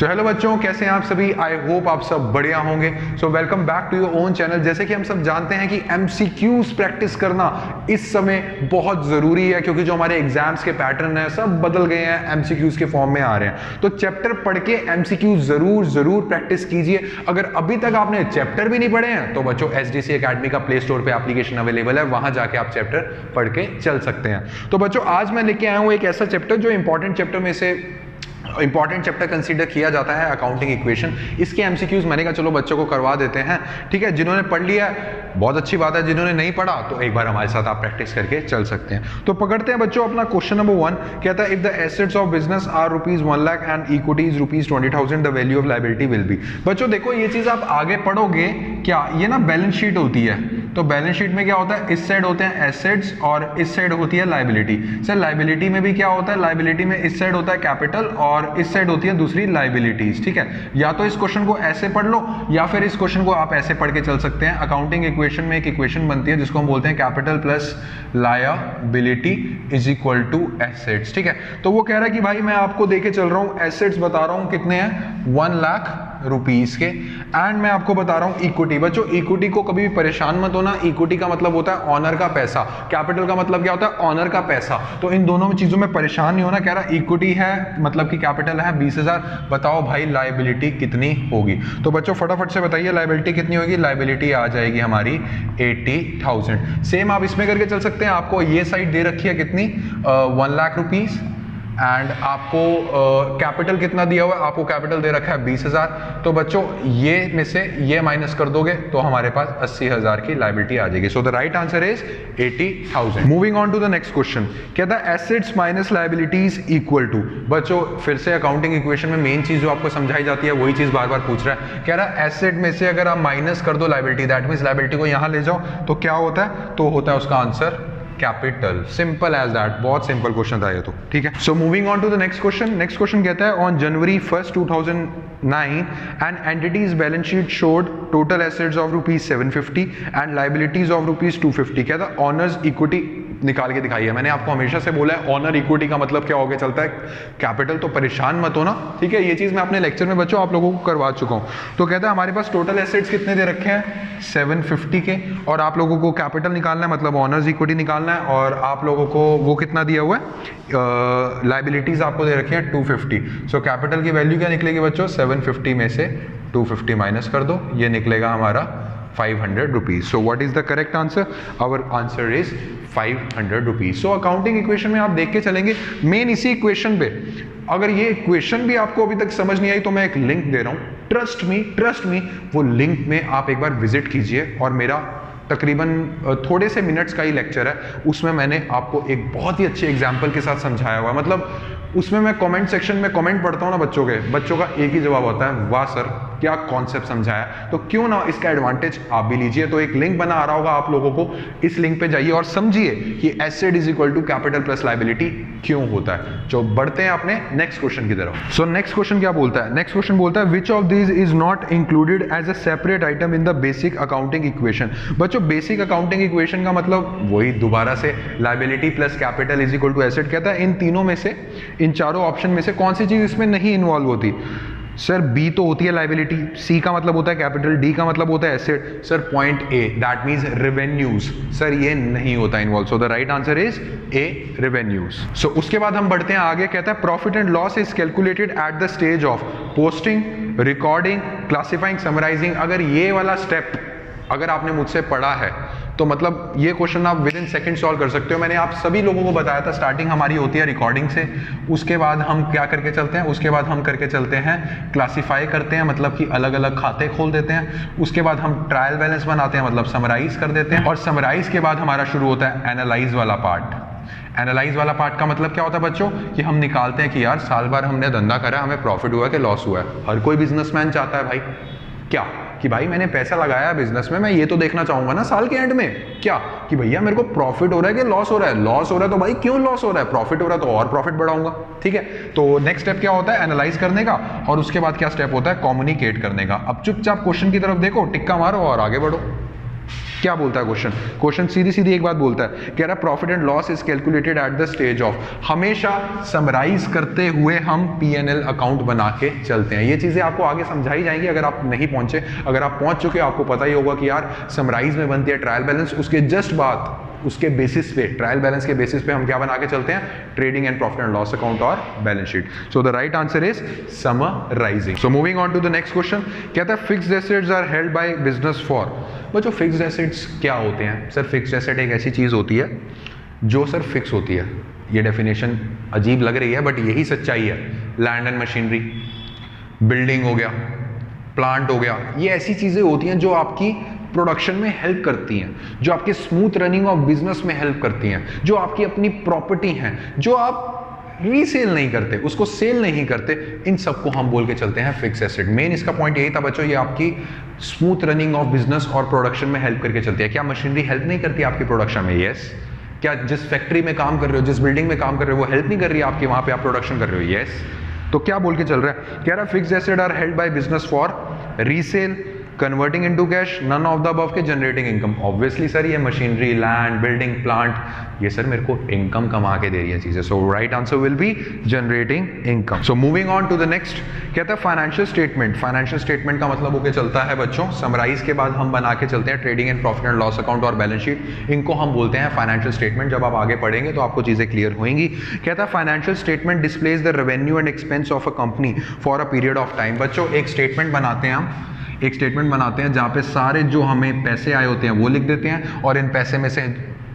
So hello बच्चों, कैसे हैं आप सभी? आई होप आप सब बढ़िया होंगे। So welcome back to your own channel. जैसे कि हम सब जानते हैं कि एमसीक्यूज प्रैक्टिस करना इस समय बहुत जरूरी है, क्योंकि जो हमारे एग्जाम्स के पैटर्न है सब बदल गए हैं, एमसीक्यूज के फॉर्म में आ रहे हैं। तो चैप्टर पढ़ के एमसीक्यूज जरूर प्रैक्टिस कीजिए। अगर अभी तक आपने चैप्टर भी नहीं पढ़े हैं तो बच्चों एसडीसी एकेडमी का प्ले स्टोर पे एप्लीकेशन अवेलेबल है, वहां जाके आप चैप्टर पढ़ के चल सकते हैं। तो बच्चों आज मैं लेके आया हूं एक ऐसा चैप्टर जो इंपॉर्टेंट चैप्टर में से इंपॉर्टेंट चैप्टर कंसीडर किया जाता है, अकाउंटिंग इक्वेशन। इसके एमसीक्यूज मैंने कहा चलो बच्चों को करवा देते हैं। ठीक है, जिन्होंने पढ़ लिया बहुत अच्छी बात है, जिन्होंने नहीं पढ़ा तो एक बार हमारे साथ आप प्रैक्टिस करके चल सकते हैं। तो पकड़ते हैं बच्चों अपना क्वेश्चन नंबर 1। कहता है if the assets of business are ₹1 lakh and equity is ₹20,000 the value of liability will be. बच्चों देखो ये चीज आप आगे पढ़ोगे क्या, ये ना बैलेंस शीट होती है। तो बैलेंस शीट में क्या होता है, इस साइड होते हैं एसेट्स और इस साइड होती है लायबिलिटी। सर लायबिलिटी में भी क्या होता है, लायबिलिटी में इस साइड होता है कैपिटल और इस साइड होती है दूसरी लायबिलिटीज। ठीक है, या तो इस क्वेश्चन को ऐसे पढ़ लो या फिर इस क्वेश्चन को आप ऐसे पढ़ के चल सकते हैं। अकाउंटिंग इक्वेशन में एक इक्वेशन बनती है जिसको हम बोलते हैं capital plus liability is equal to assets. ठीक है, तो वो कह रहा है कि भाई मैं आपको देके चल रहा हूं, एसेट्स बता रहा हूं कितने हैं, 1 लाख रुपीस के, एंड मैं आपको बता रहा हूं इक्विटी। बच्चों इक्विटी को कभी भी परेशान मत होना, इक्विटी का मतलब होता है ऑनर का पैसा, कैपिटल का मतलब क्या होता है, ऑनर का पैसा। तो इन दोनों चीजों में परेशान नहीं होना। कह रहा इक्विटी है मतलब कि कैपिटल है 20,000, बताओ भाई लायबिलिटी कितनी होगी। तो बच्चों फटाफट से बताइए लायबिलिटी कितनी होगी। लायबिलिटी आ जाएगी हमारी 80,000। सेम आप इसमें करके चल सकते हैं। आपको ये साइड दे रखी है कितनी, 1 लाख रुपीस, एंड आपको कैपिटल कितना दिया हुआ है, आपको कैपिटल दे रखा है 20,000। तो बच्चों ये में से ये माइनस कर दोगे तो हमारे पास 80,000 की लायबिलिटी आ जाएगी। So the right answer is 80,000। Moving on to the next question, कहता है assets minus liabilities equal to. बच्चों फिर से अकाउंटिंग इक्वेशन में मेन चीज जो आपको समझाई जाती है वही चीज बार बार पूछ रहा है। कह रहा है एसेट में से अगर आप माइनस कर दो लायबिलिटी, दैट मींस लायबिलिटी को यहां ले जाओ तो क्या होता है, तो होता है उसका answer capital. Simple as that, बहुत सिंपल क्वेश्चन था ये तो। ठीक है, so moving on to the next question. Next question कहता है on January 1st, 2009 an entities balance sheet showed total assets of ₹750 and liabilities of ₹250। कहता है ऑनर्स इक्विटी निकाल के दिखाई है। मैंने आपको हमेशा से बोला है ऑनर इक्विटी का मतलब क्या होके चलता है, कैपिटल। तो परेशान मत होना, ठीक है, ये चीज मैं अपने लेक्चर में बच्चों आप लोगों को करवा चुका हूं। तो कहता है हमारे पास टोटल एसेट्स कितने दे रखे हैं, 750 के, और आप लोगों को कैपिटल निकालना है मतलब ऑनर्स इक्विटी निकालना है, और आप लोगों को वो कितना दिया हुआ है, लायबिलिटीज आपको दे रखी है 250। सो कैपिटल की वैल्यू क्या निकलेगी बच्चों, 750 में से 250 माइनस कर दो, ये निकलेगा हमारा 500 rupees. So what is the correct answer, our answer is 500 rupees. So accounting equation में आप देख के चलेंगे मेन इसी इक्वेशन पे। अगर ये इक्वेशन भी आपको अभी तक समझ नहीं आई तो मैं एक लिंक दे रहा हूं, ट्रस्ट मी, वो लिंक में आप एक बार विजिट कीजिए। और मेरा तकरीबन थोड़े से मिनट्स का ही लेक्चर है, उसमें मैंने आपको एक बहुत ही अच्छे एग्जाम्पल के साथ समझाया हुआ। मतलब उसमें मैं कमेंट सेक्शन में कमेंट पढ़ता हूँ ना बच्चों का एक ही जवाब होता है, वाह सर क्या कॉन्सेप्ट समझाया। तो क्यों ना इसका एडवांटेज आप भी लीजिए। तो एक लिंक बना आ रहा होगा आप लोगों को, इस लिंक पे जाइए और समझिए कि asset is equal to capital plus liability क्यों होता है। जो बढ़ते हैं अपने नेक्स्ट क्वेश्चन की तरफ। सो नेक्स्ट क्वेश्चन क्या बोलता है, नेक्स्ट क्वेश्चन बोलता है which of these is not included as a separate item in the basic accounting equation. बच्चों बेसिक अकाउंटिंग इक्वेशन का मतलब वही दोबारा से liability plus capital is equal to asset. कहता है इन तीनों में से, इन चारों ऑप्शन में से कौन सी चीज इसमें नहीं इन्वॉल्व होती। सर बी तो होती है लायबिलिटी, सी का मतलब होता है कैपिटल, डी का मतलब होता है asset. Sir point A that means revenues, sir ये नहीं होता involve. So the right answer is A, revenues. So उसके बाद हम बढ़ते हैं आगे। कहता है profit and loss is calculated at the stage of posting, recording, classifying, summarising. अगर ये वाला स्टेप अगर आपने मुझसे पढ़ा है तो मतलब ये क्वेश्चन आप विद इन सेकंड सॉल्व कर सकते हो। मैंने आप सभी लोगों को बताया था स्टार्टिंग हमारी होती है रिकॉर्डिंग से, उसके बाद हम क्या करके चलते हैं, उसके बाद हम करके चलते हैं क्लासिफाई करते हैं मतलब कि अलग अलग खाते खोल देते हैं, उसके बाद हम ट्रायल बैलेंस बनाते हैं मतलब समराइज कर देते हैं, और समराइज के बाद हमारा शुरू होता है एनालाइज वाला पार्ट। एनालाइज वाला पार्ट का मतलब क्या होता है बच्चों, कि हम निकालते हैं कि यार साल भर हमने धंधा करा, हमें प्रॉफिट हुआ कि लॉस हुआ है। हर कोई बिजनेसमैन चाहता है भाई क्या, कि भाई मैंने पैसा लगाया बिजनेस में, मैं ये तो देखना चाहूंगा ना साल के एंड में क्या, कि भैया मेरे को प्रॉफिट हो रहा है कि लॉस हो रहा है। लॉस हो रहा है तो भाई क्यों लॉस हो रहा है, प्रॉफिट हो रहा है तो और प्रॉफिट बढ़ाऊंगा। ठीक है, तो नेक्स्ट स्टेप क्या होता है, एनालाइज करने का, और उसके बाद क्या स्टेप होता है, कम्युनिकेट करने का। अब चुपचाप क्वेश्चन की तरफ देखो, टिक्का मारो और आगे बढ़ो। क्या बोलता है क्वेश्चन? क्वेश्चन सीधी सीधी एक बात बोलता है, कह रहा profit and loss is calculated at the stage of, हमेशा समराइज करते हुए हम P&L अकाउंट बना के चलते हैं। ये चीजें आपको आगे समझाई जाएंगी अगर आप नहीं पहुंचे। अगर आप पहुंच चुके हो आपको पता ही होगा कि यार समराइज में बनती है ट्रायल बैलेंस, उसके जस्ट बाद उसके बेसिस पे, ट्रायल बैलेंस के बेसिस पे हम क्या बना के चलते हैं? Trading and profit and loss account और balance sheet. So the right answer is summarising. So moving on to the next question, कहता है fixed assets are held by business for. बच्चों फिक्स्ड एसेट्स क्या होते हैं? सर फिक्स्ड एसेट एक ऐसी चीज होती है जो सर फिक्स होती है। ये डेफिनेशन अजीब लग रही है बट यही सच्चाई है। लैंड एंड मशीनरी, बिल्डिंग हो गया, प्लांट हो गया, ये ऐसी चीजें होती हैं जो आपकी प्रोडक्शन में हेल्प करती हैं, जो आपके स्मूथ रनिंग ऑफ बिजनेस में हेल्प करती हैं, जो आपकी अपनी प्रॉपर्टी हैं, जो आप रीसेल नहीं करते, उसको सेल नहीं करते, इन सबको हम बोल के चलते हैं फिक्स एसेट। मेन इसका पॉइंट यही था बच्चों, ये आपकी स्मूथ रनिंग ऑफ बिजनेस और प्रोडक्शन में हेल्प करके चलती है। क्या मशीनरी हेल्प नहीं करती आपकी प्रोडक्शन में? यस। क्या जिस फैक्ट्री में काम कर रहे हो, जिस बिल्डिंग में काम कर रहे हो, वो हेल्प नहीं कर रही है आपकी, वहां पे आप प्रोडक्शन कर रहे हो? यस। तो क्या बोल के चल रहा है? कह रहा fixed asset are held by business for resale, converting into cash, none of the above के जनरेटिंग इनकम। ऑब्वियसली सर ये मशीनरी, लैंड, बिल्डिंग, प्लांट, ये सर मेरे को इनकम कमा के दे रही है चीजें। So right answer will be generating income. So moving on to the next, कहता है फाइनेंशियल स्टेटमेंट। फाइनेंशियल स्टेटमेंट का मतलब होके चलता है बच्चों, समराइज के बाद हम बना के चलते हैं trading and profit and loss account और बैलेंस शीट, इनको हम बोलते हैं फाइनेंशियल स्टेटमेंट। जब आप आगे पढ़ेंगे तो आपको चीजें क्लियर होंगी। कहता है financial statement displays the revenue and expense of a company for a period of time. बच्चों एक स्टेटमेंट बनाते हैं हम, एक स्टेटमेंट बनाते हैं जहां पे सारे जो हमें पैसे आए होते हैं वो लिख देते हैं, और इन पैसे में से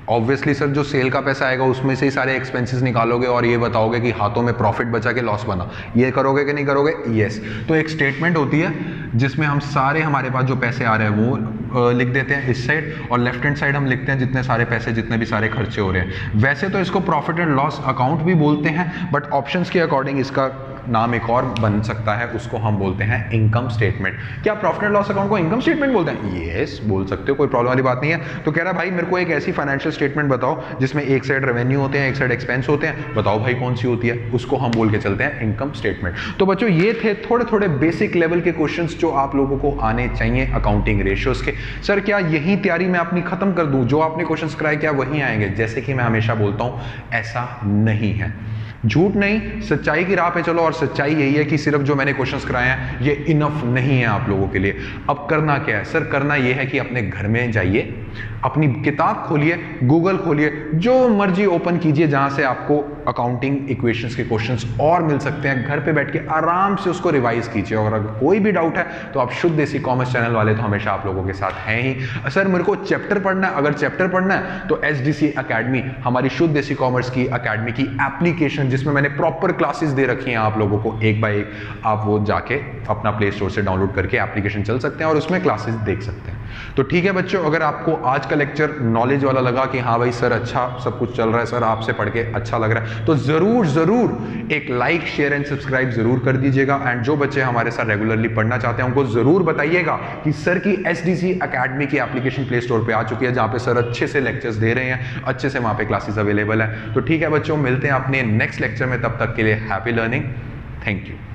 ऑब्वियसली सर जो सेल का पैसा आएगा उसमें से ही सारे एक्सपेंसेस निकालोगे और ये बताओगे कि हाथों में प्रॉफिट बचा के लॉस बना। ये करोगे कि नहीं करोगे? यस। तो एक स्टेटमेंट होती है जिसमें हम सारे हमारे पास जो पैसे आ रहे हैं वो लिख देते हैं इस साइड, और लेफ्ट हैंड साइड हम लिखते हैं जितने सारे पैसे, जितने भी सारे खर्चे हो रहे हैं। वैसे तो इसको प्रॉफिट एंड लॉस अकाउंट भी बोलते हैं, बट ऑप्शंस के अकॉर्डिंग इसका नाम एक और बन सकता है, उसको हम बोलते हैं इनकम स्टेटमेंट। क्या प्रॉफिट एंड लॉस अकाउंट को इनकम स्टेटमेंट बोलते हैं? यस, बोल सकते हो, कोई प्रॉब्लम वाली बात नहीं है। तो कह रहा भाई मेरे को एक ऐसी फाइनेंशियल स्टेटमेंट बताओ जिसमें एक साइड रेवेन्यू होते हैं, एक साइड एक्सपेंस होते हैं, बताओ भाई कौन सी होती है? उसको हम बोल के चलते हैं इनकम स्टेटमेंट। तो बच्चों ये थे थोड़े थोड़े बेसिक लेवल के क्वेश्चंस जो आप लोगों को आने चाहिए अकाउंटिंग रेशियोज के। सर क्या यही तैयारी मैं अपनी खत्म कर दूं, जो आपने क्वेश्चंस कराए क्या वही आएंगे? जैसे कि मैं हमेशा बोलता हूं, ऐसा नहीं है। झूठ नहीं, सच्चाई की राह पे चलो, और सच्चाई यही है कि सिर्फ जो मैंने क्वेश्चंस कराए हैं ये इनफ नहीं है आप लोगों के लिए। अब करना क्या है? सर करना ये है कि अपने घर में जाइए, अपनी किताब खोलिए, गूगल खोलिए, जो मर्जी ओपन कीजिए जहां से आपको अकाउंटिंग इक्वेशंस के क्वेश्चंस और मिल सकते हैं। घर पे बैठ के आराम से उसको रिवाइज कीजिए, और अगर कोई भी डाउट है तो आप शुद्ध देसी कॉमर्स चैनल वाले तो हमेशा आप लोगों के साथ हैं ही। सर मेरे को चैप्टर पढ़ना है, अगर चैप्टर पढ़ना है तो SDC अकेडमी, हमारी शुद्ध देसी कॉमर्स की अकेडमी की एप्लीकेशन, जिसमें मैंने प्रॉपर क्लासेस दे रखी हैं आप लोगों को एक बाय एक, आप वो जाके अपना प्ले स्टोर से डाउनलोड करके एप्लीकेशन चल सकते हैं और उसमें क्लासेस देख सकते हैं। तो ठीक है बच्चों, अगर आपको आज का लेक्चर नॉलेज वाला लगा कि हाँ भाई सर अच्छा सब कुछ चल रहा है, सर आपसे पढ़ के अच्छा लग रहा है, तो जरूर जरूर एक लाइक, शेयर एंड सब्सक्राइब जरूर कर दीजिएगा। एंड जो बच्चे हमारे साथ रेगुलरली पढ़ना चाहते हैं उनको जरूर बताइएगा कि सर की SDC अकेडमी की एप्लीकेशन प्ले स्टोर पे आ चुकी है, जहां पे सर अच्छे से लेक्चर्स दे रहे हैं, अच्छे से वहां पे क्लासेस अवेलेबल है। तो ठीक है बच्चों, मिलते हैं अपने नेक्स्ट लेक्चर में, तब तक के लिए हैप्पी लर्निंग, थैंक यू।